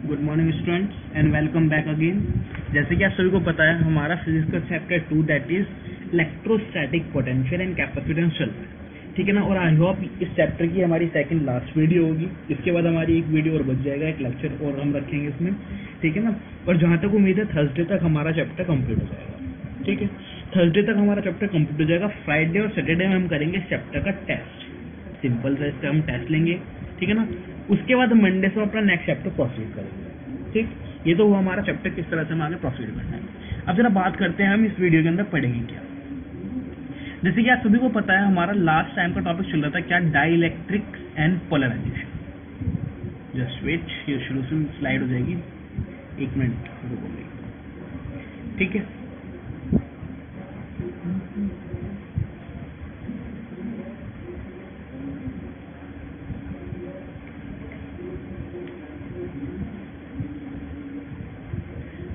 Good morning students and welcome back again. जैसे कि आप सभी को पता है हमारा फिजिक्स का chapter 2 that is electrostatic potential and capacitance चल रहा है, ठीक है ना। और आई होप इस चैप्टर की हमारी सेकंड लास्ट वीडियो होगी। इसके बाद हमारी एक वीडियो और बच जाएगा, एक लेक्चर और हम रखेंगे इसमें, ठीक है ना। और जहाँ तक उम्मीद है थर्सडे तक हमारा चैप्टर कंप्लीट हो जाएगा, ठीक है। थर्सडे तक हमारा चैप्टर कंप्लीट हो जाएगा। फ्राइडे और सैटरडे में हम करेंगे इस चैप्टर का टेस्ट, सिंपल सा इसका हम टेस्ट लेंगे, ठीक है ना। उसके बाद मंडे से अपना नेक्स्ट चैप्टर प्रोसीड करेंगे, ठीक। ये तो वो हमारा चैप्टर किस तरह से हम आगे प्रोसीड करना है। अब जरा बात करते हैं हम इस वीडियो के अंदर पढ़ेंगे क्या। जैसे कि आप सभी को पता है हमारा लास्ट टाइम का टॉपिक चल रहा था क्या, dielectrics and polarization. Just wait, ये शुरू से स्लाइड हो जाएगी, एक मिनट रुकोगे, ठीक है।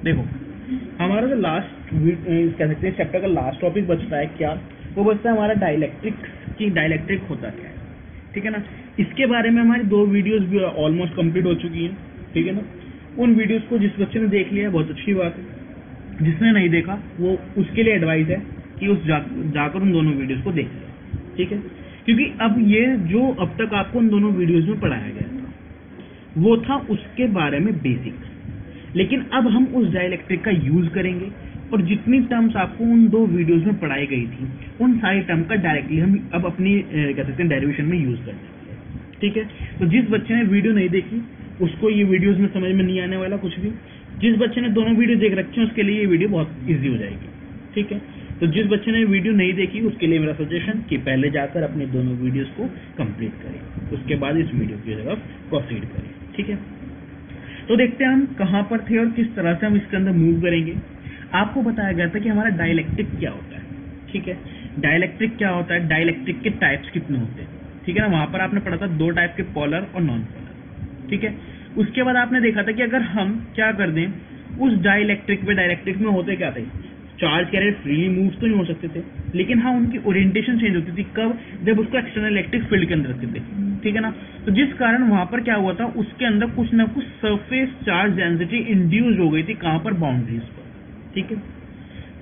देखो हमारा जो लास्ट कह सकते हैं चैप्टर का लास्ट टॉपिक बचता है क्या, वो बचता है हमारा डाइलेक्ट्रिक्स की डाइलेक्ट्रिक होता क्या है, ठीक है ना। इसके बारे में हमारी 2 वीडियोस भी ऑलमोस्ट कंप्लीट हो चुकी हैं, ठीक है ना। उन वीडियोस को जिस बच्चे ने देख लिया बहुत अच्छी बात है, जिसने नहीं देखा वो उसके लिए एडवाइस है कि उस जाकर उन दोनों वीडियोस को देख ले, ठीक है। क्योंकि अब ये जो अब तक आपको उन दोनों वीडियोज में पढ़ाया गया था वो था उसके बारे में बेसिक, लेकिन अब हम उस डाइलेक्ट्रिक का यूज करेंगे और जितनी टर्म्स आपको उन 2 वीडियोस में पढ़ाई गई थी उन सारी टर्म का डायरेक्टली हम अब अपनी कह सकते हैं डेरिवेशन में यूज करेंगे, ठीक है। तो जिस बच्चे ने वीडियो नहीं देखी उसको ये वीडियोस में समझ में नहीं आने वाला कुछ भी। जिस बच्चे ने दोनों वीडियो देख रखे हैं उसके लिए ये वीडियो बहुत ईजी हो जाएगी, ठीक है। तो जिस बच्चे ने वीडियो नहीं देखी उसके लिए मेरा सजेशन कि पहले जाकर अपने दोनों वीडियोस को कंप्लीट करें, उसके बाद इस वीडियो की तरफ प्रोसीड करें, ठीक है। तो देखते हैं हम कहां पर थे और किस तरह से हम इसके अंदर मूव करेंगे। आपको बताया गया था कि हमारा डाइलेक्ट्रिक क्या होता है, ठीक है। डाइलेक्ट्रिक क्या होता है, डाइलेक्ट्रिक के टाइप्स कितने होते हैं, ठीक है ना। वहां पर आपने पढ़ा था 2 टाइप के, पोलर और नॉन पोलर, ठीक है। उसके बाद आपने देखा था कि अगर हम क्या कर दें उस डाइलेक्ट्रिक में, डाइलेक्ट्रिक में होते क्या थे, चार्ज कैरियर फ्रीली मूव तो नहीं हो सकते थे, लेकिन हाँ उनकी ओरिएंटेशन चेंज होती थी। कब? जब उसको एक्सटर्नल इलेक्ट्रिक फील्ड के अंदर रखते थे, ठीक है ना। तो जिस कारण वहां पर क्या हुआ था, उसके अंदर कुछ ना कुछ सरफेस चार्ज डेंसिटी इंड्यूस हो गई थी, कहां पर, बाउंड्रीज पर, ठीक है।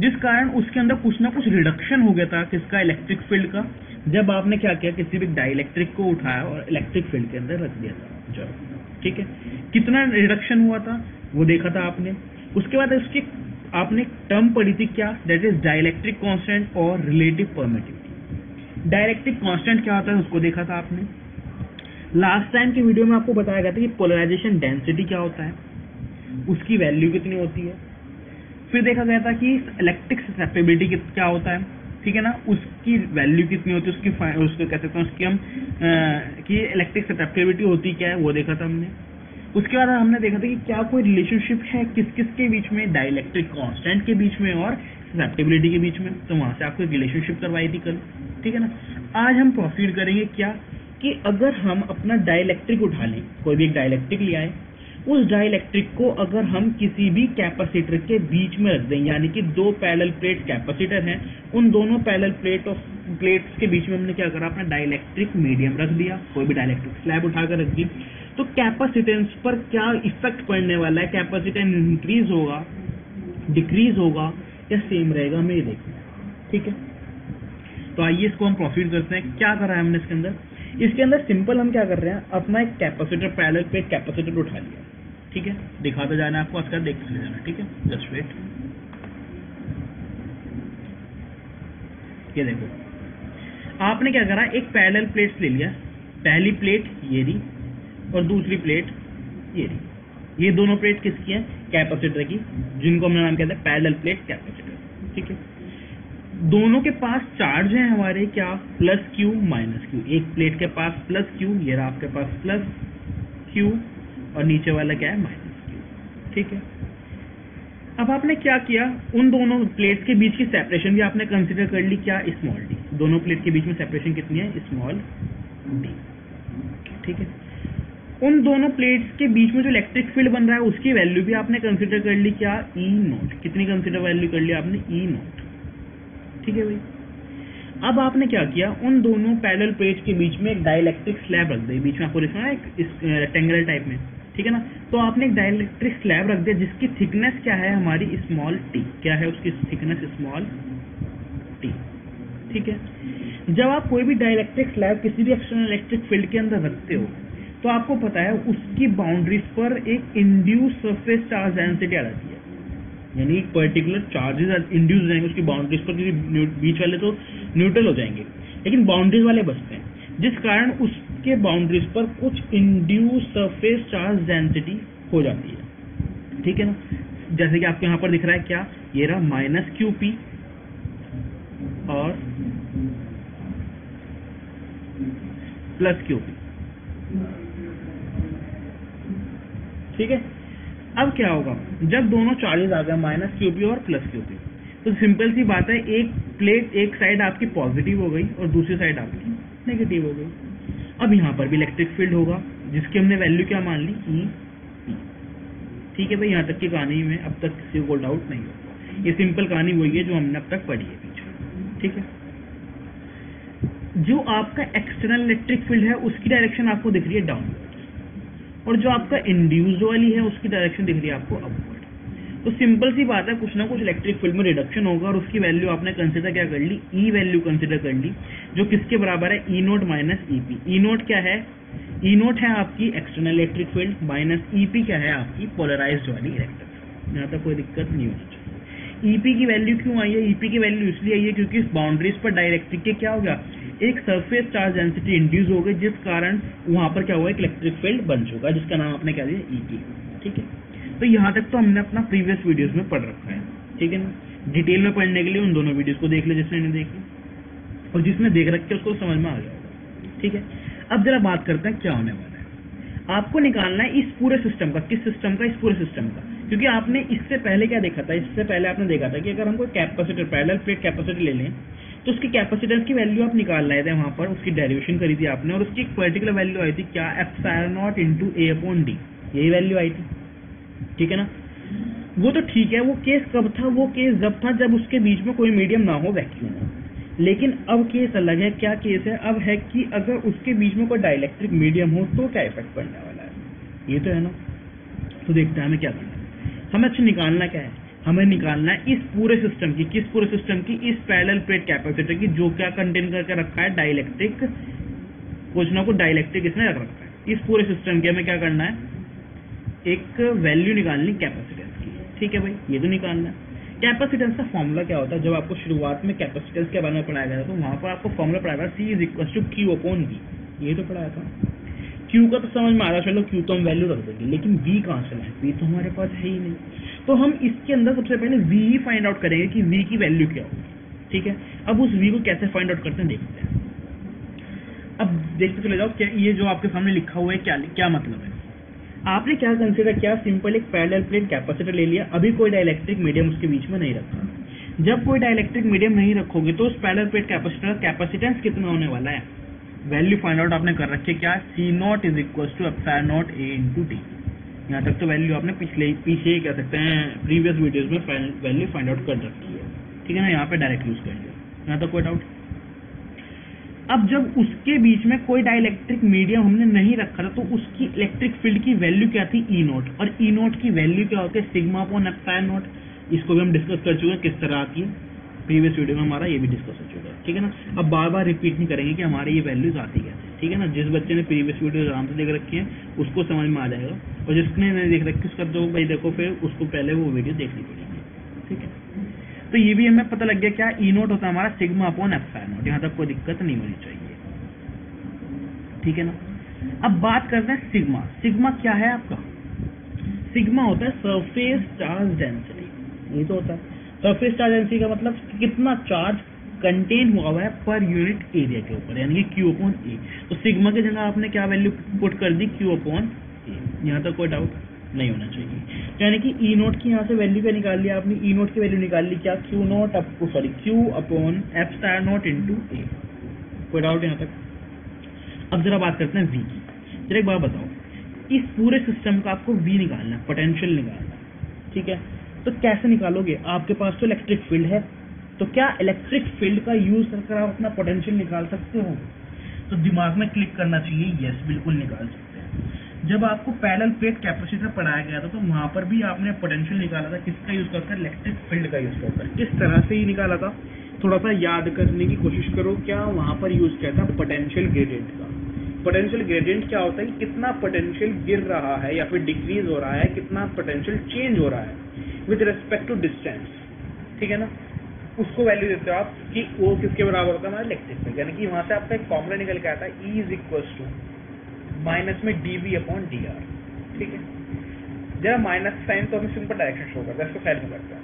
जिस कारण उसके अंदर कुछ ना कुछ रिडक्शन हो गया था, किसका, इलेक्ट्रिक फील्ड का। जब आपने क्या किया, किसी भी डाइलेक्ट्रिक को उठाया और इलेक्ट्रिक फील्ड के अंदर रख दिया था जब, ठीक है। कितना रिडक्शन हुआ था वो देखा था आपने। उसके बाद उसकी आपने टर्म पढ़ी थी क्या, दैट इज डाइलेक्ट्रिक कांस्टेंट और रिलेटिव परमिटिविटी। डाइलेक्ट्रिक कांस्टेंट क्या होता है उसको देखा था आपने। लास्ट टाइम की वीडियो में आपको बताया गया था कि पोलराइजेशन डेंसिटी क्या होता है, उसकी वैल्यू कितनी होती है। फिर देखा गया था कि इलेक्ट्रिक ससेप्टिबिलिटी क्या होता है, ठीक है ना, उसकी वैल्यू कितनी होती है, उसको कह सकते हैं उसकी हम कि इलेक्ट्रिक ससेप्टिबिलिटी होती क्या है वो देखा था हमने। उसके बाद हमने देखा था कि क्या कोई रिलेशनशिप है किस किस के बीच में, डाइलेक्ट्रिक कांस्टेंट के बीच में और ससेप्टिबिलिटी के बीच में। तो वहां से आपको एक रिलेशनशिप करवाई थी कल, ठीक है ना। आज हम प्रोसीड करेंगे क्या कि अगर हम अपना डाइलेक्ट्रिक उठा लें, कोई भी एक डाइलेक्ट्रिक ले आए, उस डाइलेक्ट्रिक को अगर हम किसी भी कैपेसिटर के बीच में रख दें, यानी कि 2 पैरेलल प्लेट कैपेसिटर हैं, उन दोनों पैरेलल प्लेट्स के बीच में हमने क्या करा, अपना डाइलेक्ट्रिक मीडियम रख दिया, कोई भी डाइलेक्ट्रिक स्लैब उठाकर रख दी, तो कैपेसिटेंस पर क्या इफेक्ट पड़ने वाला है, कैपेसिटेंस इंक्रीज होगा, डिक्रीज होगा या सेम रहेगा, हमें ये देखना है, ठीक है। तो आइए इसको हम प्रोसीड करते हैं। क्या करा है हमने इसके अंदर, इसके अंदर सिंपल हम क्या कर रहे हैं, अपना एक कैपेसिटर, पैरेलल प्लेट कैपेसिटर उठा लिया, ठीक है। दिखाते जाना आपको, आजकल देखते जाना, ठीक है। जस्ट वेट, ये देखो आपने क्या करा, एक पैरेलल प्लेट ले लिया, पहली प्लेट ये रही और दूसरी प्लेट ये रही। ये दोनों प्लेट किसकी है, कैपेसिटर की, जिनको हमने नाम कहते हैं पैरेलल प्लेट कैपेसिटर, ठीक है। दोनों के पास चार्ज है हमारे क्या, प्लस क्यू माइनस क्यू। एक प्लेट के पास प्लस क्यू, ये रहा आपके पास प्लस क्यू, और नीचे वाला क्या है, माइनस क्यू, ठीक है। अब आपने क्या किया, उन दोनों प्लेट्स के बीच की सेपरेशन भी आपने कंसीडर कर ली क्या, स्मॉल डी। दोनों प्लेट के बीच में सेपरेशन कितनी है, स्मॉल डी, ठीक है। उन दोनों प्लेट्स के बीच में जो इलेक्ट्रिक फील्ड बन रहा है उसकी वैल्यू भी आपने कंसीडर कर ली क्या, ई नॉट। कितनी कंसीडर वैल्यू कर ली आपने, ई नॉट, ठीक है भाई। अब आपने क्या किया, उन दोनों पैरेलल प्लेट्स के बीच में एक डाइलेक्ट्रिक स्लैब रख दी, बीच में आपको दिख रहा है एक रेक्टेंगुलर टाइप में, ठीक है ना। तो आपने एक डाइलेक्ट्रिक स्लैब रख दिया जिसकी थिकनेस क्या है हमारी स्मॉल टी, क्या है उसकी थिकनेस स्मॉल टी, ठीक है। जब आप कोई भी डाइलेक्ट्रिक स्लैब किसी भी एक्सटर्नल इलेक्ट्रिक फील्ड के अंदर रखते हो तो आपको पता है उसकी बाउंड्रीज पर एक इंड्यूस सरफेस चार्ज डेंसिटी आ जाती है, यानी एक पर्टिकुलर चार्जेस इंड्यूस हो जाएंगे उसकी बाउंड्रीज पर, क्योंकि बीच वाले तो न्यूट्रल हो जाएंगे लेकिन बाउंड्रीज वाले बचते हैं, जिस कारण उसके बाउंड्रीज पर कुछ इंड्यूस सरफेस चार्ज डेंसिटी हो जाती है, ठीक है ना। जैसे कि आपको यहाँ पर दिख रहा है क्या, ये रहा माइनस QP और प्लस QP, ठीक है। अब क्या होगा जब दोनों चार्जेस आ गए माइनस QP और प्लस QP, तो सिंपल सी बात है एक प्लेट एक साइड आपकी पॉजिटिव हो गई और दूसरी साइड आपकी नेगेटिव हो गई। अब यहाँ पर भी इलेक्ट्रिक फील्ड होगा जिसकी हमने वैल्यू क्या मान ली EP, ठीक है भाई। यहाँ तक की कहानी में अब तक किसी को डाउट नहीं होगा, ये सिंपल कहानी वही है जो हमने अब तक पढ़ी है पीछे, ठीक है। जो आपका एक्सटर्नल इलेक्ट्रिक फील्ड है उसकी डायरेक्शन आपको दिख रही है डाउनवर्ड, और जो आपका इंड्यूस्ड वाली है उसकी डायरेक्शन दिख रही है आपको अपवर्ड। तो सिंपल सी बात है कुछ ना कुछ इलेक्ट्रिक फील्ड में रिडक्शन होगा और उसकी वैल्यू आपने कंसीडर क्या कर ली, ई वैल्यू कंसीडर कर ली, जो किसके बराबर है, E0 माइनस EP। E0 क्या है, E0 है आपकी external electric field minus EP क्या है आपकी पोलराइज्ड वाली इलेक्ट्रिक फील्ड। यहाँ तक कोई दिक्कत नहीं होनी चाहिए। EP की वैल्यू क्यों आई है, EP की वैल्यू इसलिए आई है क्योंकि इस बाउंड्रीज पर डाइलेक्ट्रिक के क्या हो गया, एक सरफेस चार्ज डेंसिटी इंड्यूस हो गई, जिस कारण वहां पर क्या हुआ एक इलेक्ट्रिक फील्ड बन चुका है जिसका नाम आपने क्या दिया EP, ठीक है। तो यहाँ तक तो हमने अपना प्रीवियस वीडियोस में पढ़ रखा है, ठीक है ना। डिटेल में पढ़ने के लिए उन दोनों वीडियोस को देख ले जिसने नहीं देखी, और जिसने देख रखे उसको समझ में आ जाएगा, ठीक है। अब जरा बात करते हैं क्या होने वाला है। आपको निकालना है इस पूरे सिस्टम का, किस सिस्टम का, इस पूरे सिस्टम का, क्योंकि आपने इससे पहले क्या देखा था, इससे पहले आपने देखा था कि अगर हम कोई कैपेसिटर पैरेलल प्लेट कैपेसिटर ले लें तो उसकी कैपेसिटेंस की वैल्यू आप निकाल रहे थे, वहां पर उसकी डेरिवेशन करी थी आपने, और उसकी एक पर्टिकुलर वैल्यू आई थी क्या, ε0 × A/d, यही वैल्यू आई थी, ठीक है ना। वो तो ठीक है, वो केस कब था, वो केस जब था जब उसके बीच में कोई मीडियम ना हो, वैक्यूम हो। लेकिन अब केस अलग है, क्या केस है, अब है कि अगर उसके बीच में कोई डाइलेक्ट्रिक मीडियम हो तो क्या इफेक्ट पड़ने वाला है, ये तो है ना। तो देखते हैं हमें क्या करना है, हमें अच्छा निकालना क्या है, हमें निकालना है इस पूरे सिस्टम की, किस पूरे सिस्टम की, इस पैरेलल प्लेट कैपेसिटर की, जो क्या कंटेन करके रखा है डाइलेक्ट्रिक, कुछ ना कुछ डाइलेक्ट्रिक इसने रख रखा है। इस पूरे सिस्टम की हमें क्या करना है, एक वैल्यू निकालनी कैपेसिटेंस की, ठीक है भाई, ये तो निकालना है। कैपेसिटेंस का फॉर्मूला क्या होता है, जब आपको शुरुआत में कैपेसिटेंस के बारे में पढ़ाया गया था तो वहां पर आपको फॉर्मूला पढ़ाया था C=Q/V, ये तो पढ़ाया था। Q का तो समझ में आ रहा, चलो Q तो हम वैल्यू रख देंगे, लेकिन V कहाँ से लाए, V तो हमारे पास है ही नहीं। तो हम इसके अंदर सबसे पहले V ही फाइंड आउट करेंगे कि V की वैल्यू क्या होगी, ठीक है। अब उस V को कैसे फाइंड आउट करते हैं देखते हैं। अब देखते चले जाओ क्या ये जो आपके सामने लिखा हुआ है क्या मतलब है। आपने क्या कंसीडर किया, सिंपल एक पैरेलल प्लेट कैपेसिटर ले लिया, अभी कोई डाइलेक्ट्रिक मीडियम उसके बीच में नहीं रखा। जब कोई डाइलेक्ट्रिक मीडियम नहीं रखोगे तो उस पैरेलल प्लेट कैपेसिटर कैपेसिटेंस कितना होने वाला है, वैल्यू फाइंड आउट आपने कर रखी है क्या, C0 = ε0 A/d। यहाँ तक तो वैल्यू आपने पीछे ही कह सकते हैं प्रीवियस वीडियोस में वैल्यू फाइंड आउट कर रखी है, ठीक है ना। यहाँ पे डायरेक्ट यूज कर लिया, यहाँ तक कोई डाउट। अब जब उसके बीच में कोई डाइलेक्ट्रिक मीडियम हमने नहीं रखा था तो उसकी इलेक्ट्रिक फील्ड की वैल्यू क्या थी, E0, और E0 की वैल्यू क्या होती है, σ/ε0। इसको भी हम डिस्कस कर चुके हैं किस तरह आती है, प्रीवियस वीडियो में हमारा ये भी डिस्कस हो चुका है, ठीक है ना। अब बार बार रिपीट नहीं करेंगे कि हमारे ये वैल्यूज आती है, ठीक है ना। जिस बच्चे ने प्रीवियस वीडियो आराम से देख रखी है उसको समझ में आ जाएगा, और जिसने नहीं देख रखी उसका तो भाई देखो फिर उसको पहले वो वीडियो देखनी पड़ेगी, ठीक है। तो ये भी हमें पता लग गया क्या, E0 होता है हमारा σ/ε0, यहाँ तक कोई दिक्कत नहीं होनी चाहिए, ठीक है ना। अब बात करते हैं सिग्मा। सिग्मा क्या है आपका, सिग्मा होता है सरफेस चार्ज डेंसिटी, ये तो होता है सरफेस चार्ज डेंसिटी का मतलब कितना चार्ज कंटेन हुआ हुआ है पर यूनिट एरिया के ऊपर, यानी कि Q/A। तो सिग्मा की जगह आपने क्या वैल्यू पुट कर दी, Q/A। यहाँ तक कोई डाउट नहीं होना चाहिए। यानी कि E0 की यहाँ से वैल्यू क्या निकाल लिया आपने, E0 की वैल्यू निकाल ली क्या, Q/ε0 × A। कोई डाउट यहाँ तक। अब जरा बात करते हैं V की। जरा एक बार बताओ, इस पूरे सिस्टम का आपको V निकालना है, पोटेंशियल निकालना है, ठीक है। तो कैसे निकालोगे, आपके पास तो इलेक्ट्रिक फील्ड है, तो क्या इलेक्ट्रिक फील्ड का यूज करके आप अपना पोटेंशियल निकाल सकते हो, तो दिमाग में क्लिक करना चाहिए, यस बिल्कुल निकाल सकते हैं। जब आपको पैरेलल प्लेट कैपेसिटर पढ़ाया गया था तो वहां पर भी आपने पोटेंशियल निकाला था, किसका यूज कर, इलेक्ट्रिक फील्ड का यूज कर। किस तरह से ही निकाला था, थोड़ा सा याद करने की कोशिश करो। क्या वहां पर यूज किया था, पोटेंशियल ग्रेडियंट का। पोटेंशियल ग्रेडियंट क्या होता है, कितना पोटेंशियल गिर रहा है या फिर डिक्रीज हो रहा है, कितना पोटेंशियल चेंज हो रहा है विद रिस्पेक्ट टू डिस्टेंस, ठीक है ना। उसको वैल्यू देते हो आप कि वो किसके बराबर होता है, हमारा इलेक्ट्रिक फील्ड। यानी कि वहां से आपका एक फॉर्मूला निकल के आता है, E is equal to minus में dv अपॉन dr, ठीक है। जरा माइनस साइन तो हमें सिंपल डायरेक्शन शो करता है, इसको साइड में करता है।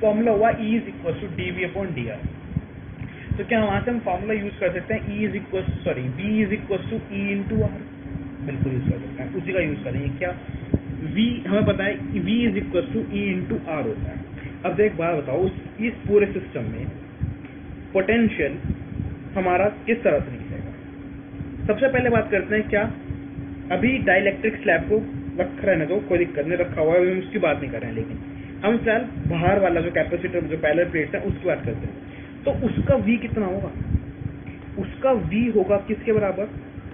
फॉर्मूला हुआ E is equal to dv upon dr। तो क्या वहां से हम फॉर्मूला यूज कर सकते हैं, V is equal to E into r, बिल्कुल यूज कर सकते हैं, उसी का यूज करेंगे। क्या V हमें पता है, V is equal to E into r होता है। अब एक बात बताओ, इस पूरे सिस्टम में पोटेंशियल हमारा किस तरह से निकलेगा। सबसे पहले बात करते हैं, क्या अभी डाइलेक्ट्रिक स्लैब को रख रहने दो, कोई दिक्कत नहीं, रखा हुआ है, हम उसकी बात नहीं कर रहे हैं, लेकिन हम फिलहाल बाहर वाला जो कैपेसिटर जो पैरेलल प्लेट है उसकी बात करते हैं। तो उसका V कितना होगा, उसका V होगा किसके बराबर,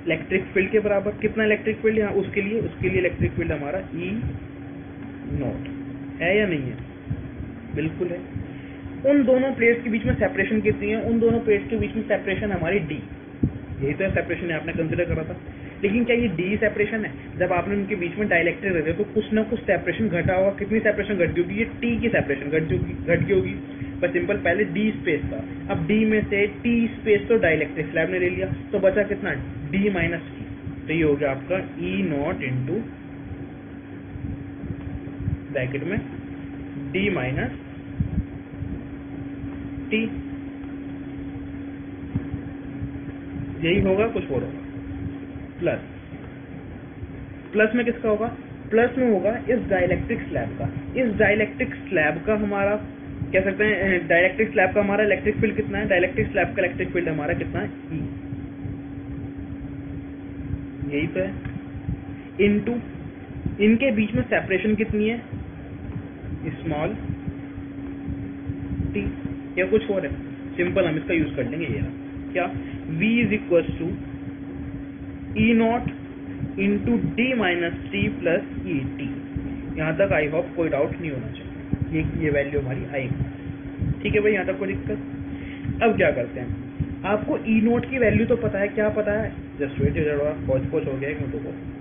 इलेक्ट्रिक फील्ड के बराबर। कितना इलेक्ट्रिक फील्ड यहाँ उसके लिए इलेक्ट्रिक फील्ड हमारा E नॉट है या नहीं है, बिल्कुल है। उन दोनों प्लेट्स के बीच में सेपरेशन कितनी है, उन दोनों प्लेट्स के बीच में सेपरेशन हमारी D, यही तो सेपरेशन आपने कंसिडर करा था। लेकिन क्या ये D सेपरेशन है, जब आपने उनके बीच में डाइलेक्ट्रिक रखे तो कुछ ना कुछ सेपरेशन घटा होगा। कितनी सेपरेशन घटी होगी, ये T की सेपरेशन घट गई होगी। बस सिंपल, पहले D स्पेस था, अब D में से T स्पेस तो डाइलेक्ट्रिक स्लैब ने ले लिया, तो बचा कितना, D माइनस T। तो ये हो गया आपका E नॉट इंटू ब्रैकेट में D माइनस T, यही होगा, कुछ और होगा। प्लस में किसका होगा, प्लस में होगा इस डाइलेक्ट्रिक स्लैब का। इस डाइलेक्ट्रिक स्लैब का हमारा कह सकते हैं, डाइलेक्ट्रिक स्लैब का हमारा इलेक्ट्रिक फील्ड कितना है, डाइलेक्ट्रिक स्लैब का इलेक्ट्रिक फील्ड हमारा कितना है, E, यही तो है, इनटू इनके बीच में सेपरेशन कितनी है, स्मॉल t, या कुछ और है, सिंपल हम इसका यूज कर लेंगे। ये क्या, V is equal to E naught into D minus T plus E T। यहाँ तक आई होप कोई डाउट नहीं होना चाहिए, ये वैल्यू हमारी आएगी, ठीक है भाई, यहाँ तक कोई दिक्कत। अब क्या करते हैं, आपको E नोट की वैल्यू तो पता है, क्या पता है, जस्ट वेट, पहुंच हो गया एक मिनट को।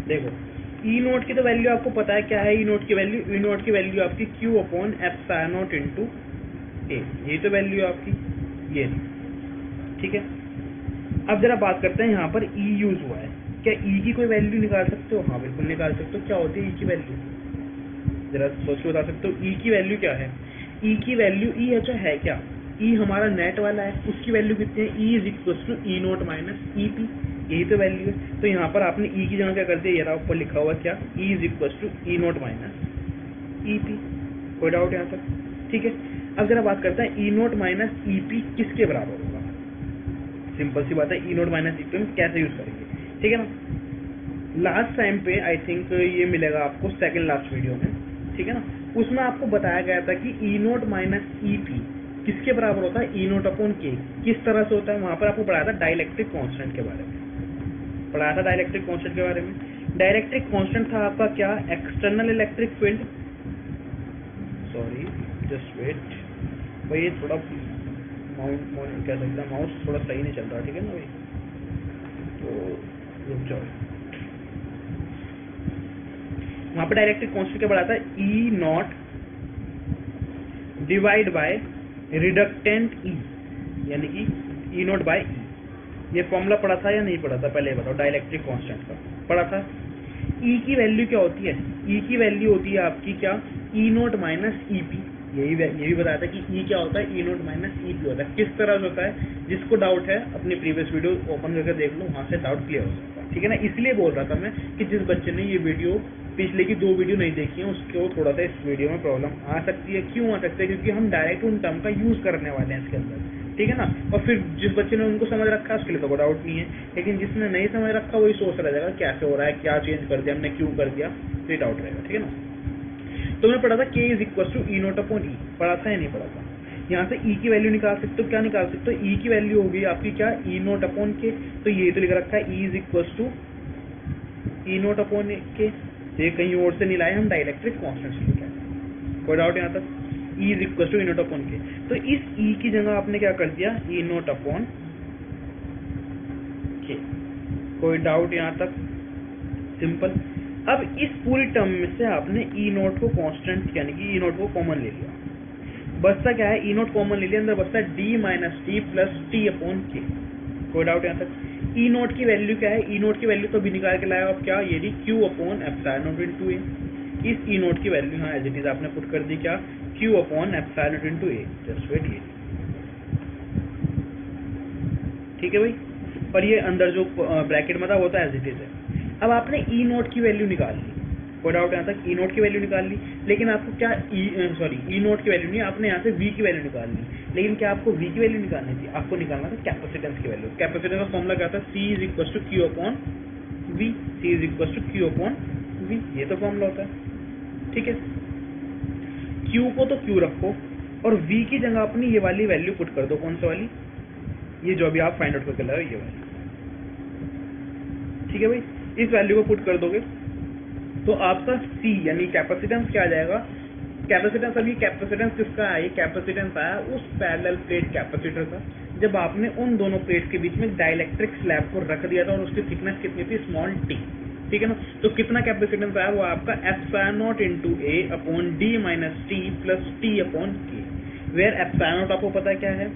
देखो E नोट की तो वैल्यू आपको पता है, क्या है E नोट की वैल्यू, E नोट की वैल्यू आपकी Q upon epsilon not into A, यही तो वैल्यू है आपकी, ये, ठीक है। अब जरा बात करते हैं, यहाँ पर E यूज हुआ है, क्या E की कोई वैल्यू निकाल सकते हो, हाँ बिल्कुल निकाल सकते हो। क्या होती है E की वैल्यू, जरा सोच के बता सकते हो, E की वैल्यू क्या है। E की वैल्यू, E अच्छा है क्या, E हमारा नेट वाला है, उसकी वैल्यू कितनी है, E is equal to E naught minus E P, यही तो वैल्यू है। तो यहाँ पर आपने E की जगह क्या कर दिया, ये ऊपर लिखा हुआ क्या, E is equal to E naught minus E P, कोई डाउट यहाँ तक, ठीक है। अब जरा बात करते हैं E naught minus E P किसके बराबर होगा, सिंपल सी बात है, E naught minus E P हम कैसे यूज करेंगे, ठीक है ना। लास्ट टाइम पे आई थिंक ये मिलेगा आपको सेकेंड लास्ट वीडियो में, ठीक है ना, उसमें आपको बताया गया था कि E naught minus E P किसके बराबर होता है, E नोट अपॉन K, किस तरह से होता है। वहां पर आपको पढ़ाया था डाइलेक्ट्रिक कांस्टेंट के बारे में, पढ़ाया था डाइलेक्ट्रिक कांस्टेंट के बारे में। डाइलेक्ट्रिक कांस्टेंट था आपका क्या, external electric field, sorry just wait भाई, ये थोड़ा माउंट कह सकते हैं, माउस थोड़ा सही नहीं चल रहा, ठीक है ना भाई, तो रुक जाओ। वहां पर डाइलेक्ट्रिक कांस्टेंट क्या पढ़ाया था, E not divide by reductant E, यानी कि E नॉट बाय E। ये फॉर्मूला पढ़ा था या नहीं पढ़ा था, पहले बताओ, डाइलेक्ट्रिक कांस्टेंट का पढ़ा था। E की वैल्यू क्या होती है, E की वैल्यू होती है आपकी क्या, E naught minus E P, यही भी बताया था कि ई क्या होता है, ई नोट माइनस ई पी होता है। किस तरह से होता है, जिसको डाउट है अपनी प्रीवियस वीडियो ओपन करके देख लो, वहाँ से डाउट क्लियर हो सकता है, ठीक है ना। इसलिए बोल रहा था मैं कि जिस बच्चे ने ये वीडियो पिछले की 2 वीडियो नहीं देखी है उसको थोड़ा सा इस वीडियो में प्रॉब्लम आ सकती है। क्यों आ सकती है, क्योंकि हम डायरेक्ट उन टर्म का यूज करने वाले हैं इसके अंदर, ठीक है ना। और फिर जिस बच्चे ने उनको समझ रखा है उसके लिए तो कोई डाउट नहीं है, लेकिन जिसने नहीं समझ रखा वही सोच रह जाएगा कैसे हो रहा है, क्या चेंज कर दिया हमने, क्यों कर दिया, तो ये डाउट रहेगा, ठीक है ना। तो मैं पढ़ा था k is equal to E naught upon E, पढ़ा था या नहीं पढ़ा था। यहाँ से e की वैल्यू निकाल सकते हो, क्या निकाल सकते हो, e की वैल्यू होगी आपकी क्या, ई नोट अपॉन के, तो ये तो लिख रखा है e is equal to E naught upon k, ये कहीं और से नहीं लाए, हम डाइलेक्ट्रिक कॉन्स्टेंट से लेके आए। कोई डाउट यहाँ तक, e is equal to E naught upon k, तो इस e की जगह आपने क्या कर दिया, ई नोट अपॉन के। कोई डाउट यहाँ तक, सिंपल। अब इस पूरी टर्म में से आपने ई नोट को कांस्टेंट यानी कि ई नोट को कॉमन ले लिया, बचता क्या है, ई नोट कॉमन ले लिया, अंदर बचता है D minus T plus T upon के। कोई डाउट यहाँ तक। ई नोट की वैल्यू क्या है, ई नोट की वैल्यू तो भी निकाल के लाया आप, क्या, ये D Q upon epsilon naught into A. इस ई नोट की वैल्यू यहाँ एज इट इज आपने पुट कर दी, क्या, Q upon epsilon naught into A, just wait, ये ठीक है भाई। और ये अंदर जो ब्रैकेट में था वो तो एज इट इज है। अब आपने ई नोट की वैल्यू निकाल ली, कोई डाउट यहाँ तक, ई नोट की वैल्यू निकाल ली, लेकिन आपको क्या ई नोट की वैल्यू नहीं, आपने यहाँ से वी की वैल्यू निकाल ली, लेकिन क्या आपको वी की वैल्यू निकालनी थी, आपको निकालना था कैपेसिटेंस की वैल्यू। कैपेसिटेंस का फॉर्मूला क्या था, C is equal to Q upon V, C is equal to Q upon V, ये तो फॉर्मूला होता है, ठीक है। क्यू को तो क्यू रखो और वी की जगह अपनी ये वाली वैल्यू पुट कर दो, कौन सा वाली, ये जो अभी आप फाइंड आउट करके लाए ये वाली, ठीक है भाई। इस वैल्यू को पुट कर दोगे तो आपका C यानी कैपेसिटेंस क्या आ जाएगा, कैपेसिटेंस, अभी कैपेसिटेंस किसका है, ये कैपेसिटेंस आया उस पैरेलल प्लेट कैपेसिटर का, जब आपने उन दोनों प्लेट्स के बीच में डाइलेक्ट्रिक स्लैब को रख दिया था और उसकी थिकनेस कितनी थी, स्मॉल t, ठीक है ना। तो कितना कैपेसिटेंस आया, वो आपका epsilon naught into a upon d minus t plus t upon k, where epsilon naught आपको पता है क्या है,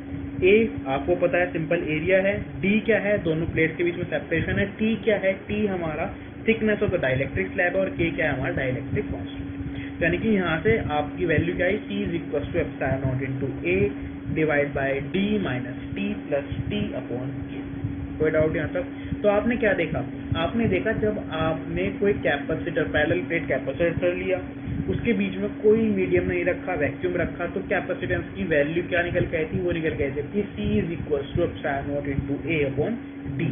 a आपको पता है सिंपल एरिया है, d क्या है, दोनों प्लेट्स के बीच में सेपरेशन है, t क्या है, t हमारा thickness of the dielectric slab और k क्या है हमारा डाइलेक्ट्रिक कांस्टेंट। यानी कि यहाँ से आपकी वैल्यू क्या है, C is equal to epsilon naught into a divide by d minus t plus t upon k। कोई डाउट यहाँ तक। तो आपने क्या देखा, आपने देखा जब आपने कोई कैपेसिटर, पैरेलल प्लेट कैपेसिटर लिया, उसके बीच में कोई मीडियम नहीं रखा, वैक्यूम रखा, तो कैपेसिटेंस की वैल्यू क्या निकल के आई थी, वो निकल के आई थी C is equal to epsilon naught into a upon d,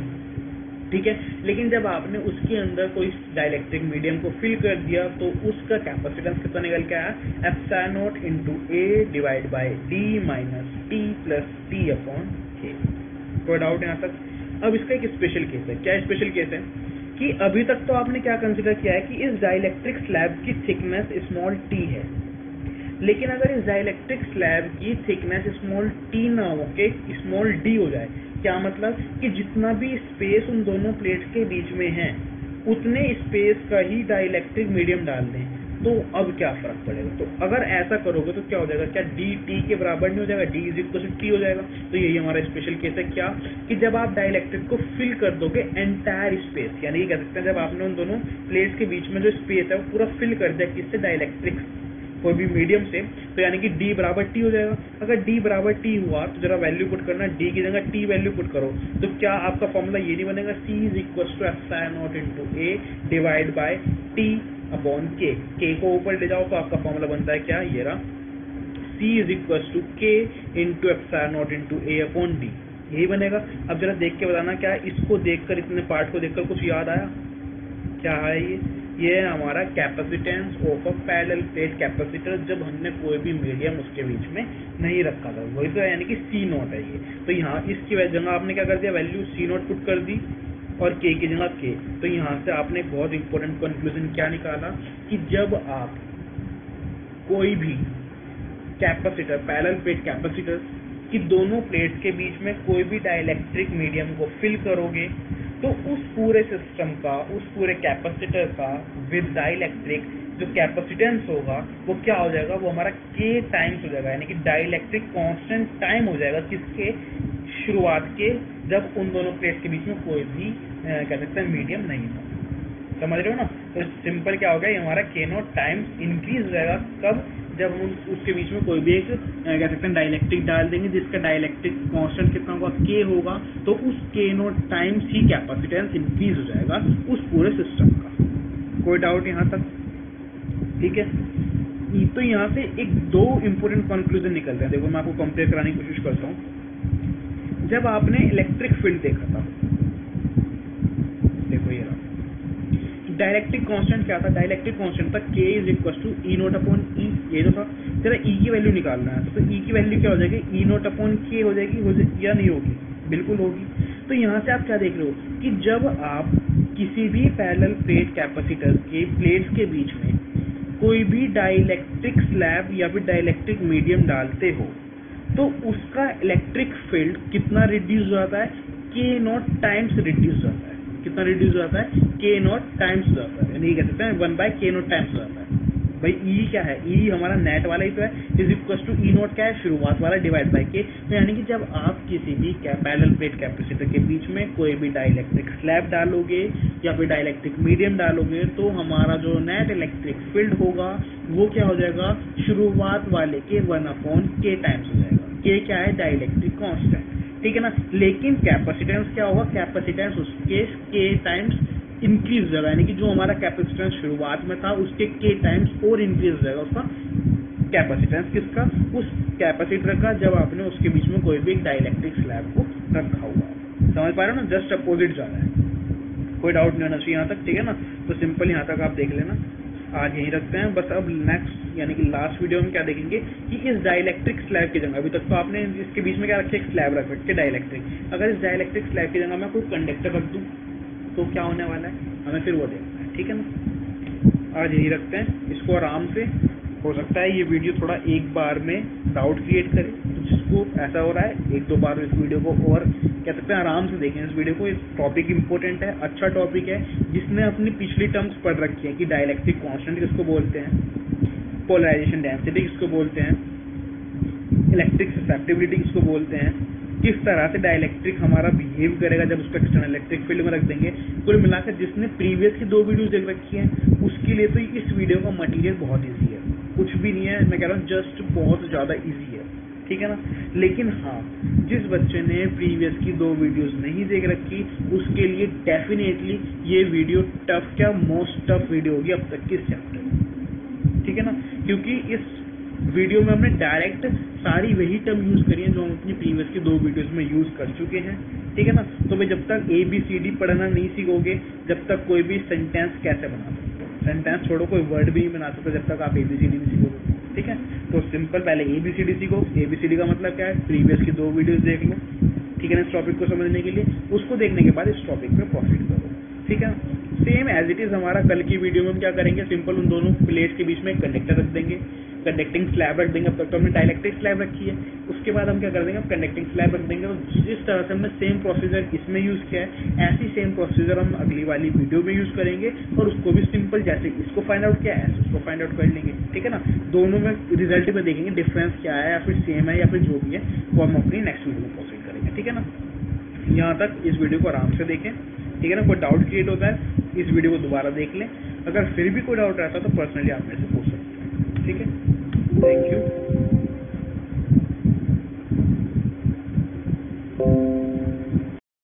ठीक है। लेकिन जब आपने उसके अंदर कोई डाइलेक्ट्रिक मीडियम को फिल कर दिया तो उसका कैपेसिटेंस कितना निकल के आया, epsilon naught into a divide by d minus t plus t upon k। कोई डाउट यहाँ तक। अब इसका एक स्पेशल केस है, क्या स्पेशल केस है कि अभी तक तो आपने क्या कंसीडर किया है कि इस डाइलेक्ट्रिक स्लैब की थिकनेस स्मॉल t है, लेकिन अगर इस डाइलेक्ट्रिक स्लैब की थिकनेस स्मॉल t ना हो के स्मॉल d हो जाए, क्या मतलब कि जितना भी स्पेस उन दोनों प्लेट्स के बीच में है उतने स्पेस का ही डाइलेक्ट्रिक मीडियम डाल दें, तो अब क्या फर्क पड़ेगा। तो अगर ऐसा करोगे तो क्या हो जाएगा, क्या डी टी के बराबर नहीं हो जाएगा, d is equal to t हो जाएगा। तो यही हमारा स्पेशल केस है, क्या कि जब आप डाइलेक्ट्रिक को फिल कर दोगे एंटायर स्पेस, यानी कह सकते हैं जब आपने उन दोनों प्लेट्स के बीच में जो स्पेस है वो पूरा फिल कर दिया किससे, डाइलेक्ट्रिक कोई भी मीडियम से, तो यानी कि D बराबर T हो जाएगा। अगर D बराबर T हुआ तो जरा वैल्यू पुट करना, D की जगह T वैल्यू पुट करो, तो क्या आपका फॉर्मूला ये नहीं बनेगा, C is equal to epsilon naught into A divide by T upon K। K को ऊपर ले जाओ तो आपका फॉर्मूला बनता है क्या, ये रहा, C is equal to K into epsilon naught into A upon D, यही बनेगा। अब जरा देख के बताना क्या इसको देखकर, इतने पार्ट को देखकर कुछ याद आया, क्या है ये है हमारा capacitance of a parallel plate capacitor, जब हमने कोई भी मीडियम उसके बीच में नहीं रखा था, वही तो यानी कि C नॉट है ये। तो यहाँ इसकी जगह आपने क्या कर दिया, वैल्यू C नॉट पुट कर दी और K की जगह K। तो यहाँ से आपने एक बहुत इंपॉर्टेंट कंक्लूजन क्या निकाला कि जब आप कोई भी कैपेसिटर, पैरेलल प्लेट कैपेसिटर की दोनों प्लेट्स के बीच में कोई भी डाइलेक्ट्रिक मीडियम को फिल करोगे तो उस पूरे सिस्टम का, उस पूरे कैपेसिटर का विद डाइलेक्ट्रिक जो कैपेसिटेंस होगा वो क्या हो जाएगा, वो हमारा K टाइम्स हो जाएगा, यानी कि डाइलेक्ट्रिक कांस्टेंट टाइम हो जाएगा किसके, शुरुआत के, जब उन दोनों प्लेट्स के बीच में कोई भी कह सकते हैं मीडियम नहीं था। समझ रहे हो ना। तो सिंपल क्या हो गया, ये हमारा K नॉट टाइम्स इंक्रीज हो जाएगा, कब, जब हम उसके बीच में कोई भी एक कह सकते हैं डाइलेक्ट्रिक डाल देंगे जिसका डाइलेक्ट्रिक कांस्टेंट कितना होगा, के होगा, तो उस के not times he capacitance increase हो जाएगा उस पूरे सिस्टम का। कोई डाउट यहाँ तक? ठीक है, तो यहाँ से एक दो इंपॉर्टेंट कंक्लूजन निकलते हैं। देखो मैं आपको कंपेयर कराने की कोशिश करता हूँ। जब आपने इलेक्ट्रिक फील्ड देखा था, देखो ये रहा, डाइलेक्ट्रिक कांस्टेंट क्या था? डाइलेक्ट्रिक कांस्टेंट था K is equal to E naught upon E. ये जो था तेरा E की वैल्यू निकालना है, तो E की वैल्यू क्या हो जाएगी? ई नोट अपॉन K हो जाएगी, या नहीं होगी? बिल्कुल होगी। तो यहाँ से आप क्या देख रहे हो कि जब आप किसी भी पैरेलल प्लेट कैपेसिटर के प्लेट्स के बीच में कोई भी डाइलेक्ट्रिक स्लैब या फिर डाइलेक्ट्रिक मीडियम डालते हो तो उसका इलेक्ट्रिक फील्ड कितना रिड्यूस हो जाता है? K नॉट टाइम्स रिड्यूस हो जाता है। कितना रिड्यूस हो जाता है? K नॉट टाइम्स हो जाता है, यानी कह सकते हैं 1/K नॉट टाइम्स हो जाता है। भाई E क्या है? E हमारा नेट वाला ही तो है, is equal to E naught क्या है? शुरुआत वाला डिवाइड बाय K। तो यानी कि जब आप किसी भी पैरेलल प्लेट कैपेसिटर के बीच में कोई भी डाइलेक्ट्रिक स्लैब डालोगे या फिर डाइलेक्ट्रिक मीडियम डालोगे तो हमारा जो नेट इलेक्ट्रिक फील्ड होगा वो क्या हो जाएगा? शुरुआत वाले के 1/K टाइम्स हो जाएगा। K क्या है? डाइलेक्ट्रिक कांस्टेंट, ठीक है ना। लेकिन कैपेसिटेंस क्या होगा? कैपेसिटेंस उसके K टाइम्स इंक्रीज हो जाएगा, यानी कि जो हमारा कैपेसिटेंस शुरुआत में था उसके K टाइम्स और इंक्रीज हो जाएगा उसका कैपेसिटेंस। किसका? उस कैपेसिटर का, जब आपने उसके बीच में कोई भी एक डाइलेक्ट्रिक स्लैब को रखा हुआ है। समझ पा रहे हो ना? जस्ट अपोजिट जा रहा है। कोई डाउट नहीं होना चाहिए यहाँ तक, ठीक है ना। तो सिंपल यहाँ तक आप देख लेना। आज यहीं रखते हैं बस। अब नेक्स्ट यानी कि लास्ट वीडियो में क्या देखेंगे कि इस डाइलेक्ट्रिक स्लैब की जगह, अभी तक तो आपने इसके बीच में क्या रखे? एक स्लैब रख के डाइलेक्ट्रिक। अगर इस डाइलेक्ट्रिक स्लैब की जगह मैं कोई कंडक्टर रख दूँ तो क्या होने वाला है? हमें फिर वो देखना है, ठीक है ना। आज यही रखते हैं इसको आराम से। हो सकता है ये वीडियो थोड़ा एक बार में डाउट क्रिएट करे, तो जिसको ऐसा हो रहा है एक दो बार इस वीडियो को और कह सकते हैं आराम से देखें इस वीडियो को। इस टॉपिक इंपॉर्टेंट है, अच्छा टॉपिक है। जिसने अपनी पिछली टर्म्स पढ़ रखी है कि डाइलेक्ट्रिक कांस्टेंट किसको बोलते हैं, पोलराइजेशन डेंसिटी किसको बोलते हैं, इलेक्ट्रिक ससेप्टिबिलिटी किसको बोलते हैं, किस तरह से डाइलेक्ट्रिक हमारा बिहेव करेगा जब उसको एक्सटर्नल इलेक्ट्रिक फील्ड में रख देंगे। कुल मिलाकर जिसने प्रीवियस की 2 वीडियोस देख रखी हैं उसके लिए तो इस वीडियो का मटेरियल बहुत इजी है, कुछ भी नहीं है। मैं कह रहा हूँ जस्ट बहुत ज़्यादा इजी है, ठीक है ना। लेकिन हाँ, जिस बच्चे ने प्रीवियस की 2 वीडियोस नहीं देख रखी उसके लिए डेफिनेटली ये वीडियो टफ, क्या मोस्ट टफ वीडियो होगी अब तक की इस चैप्टर में, ठीक है ना। क्योंकि इस वीडियो में हमने डायरेक्ट सारी वही टर्म यूज करी है जो हम अपनी प्रीवियस की 2 वीडियोस में यूज कर चुके हैं, ठीक है ना। तो भाई जब तक ABCD पढ़ना नहीं सीखोगे, जब तक कोई भी सेंटेंस कैसे बना सकते हो, सेंटेंस छोड़ो कोई वर्ड भी नहीं बना सकते जब तक आप ABCD नहीं सीखोगे, ठीक है। तो सिंपल पहले ABCD सीखो। ABCD का मतलब क्या है? प्रीवियस की 2 वीडियोस देख लो, ठीक है ना, इस टॉपिक को समझने के लिए। उसको देखने के बाद इस टॉपिक पे प्रोसीड करो, ठीक है। सेम एज इट इज हमारा कल की वीडियो में हम क्या करेंगे? सिंपल उन दोनों प्लेट्स के बीच में एक कंडक्टर रख देंगे, कंडक्टिंग स्लैब रख देंगे। अब तक तो हमने डाइलेक्ट्रिक स्लैब रखी है, उसके बाद हम क्या कर देंगे? कंडक्टिंग स्लैब रख देंगे। तो जिस तरह से हमने सेम प्रोसीजर इसमें यूज किया है ऐसी सेम प्रोसीजर हम अगली वाली वीडियो में यूज करेंगे और उसको भी सिंपल जैसे इसको फाइंड आउट किया है ऐसे उसको फाइंड आउट कर लेंगे, ठीक है ना। दोनों में रिजल्ट में देखेंगे डिफरेंस क्या है या फिर सेम है या फिर जो भी है वो हम अपनी नेक्स्ट वीडियो में प्रोसीड करेंगे, ठीक है ना। यहाँ तक इस वीडियो को आराम से देखें, ठीक है ना। कोई डाउट क्रिएट होता है इस वीडियो को दोबारा देख लें। अगर फिर भी कोई डाउट रहता है तो पर्सनली आप मेरे से पूछ सकते हैं, ठीक है। Thank you.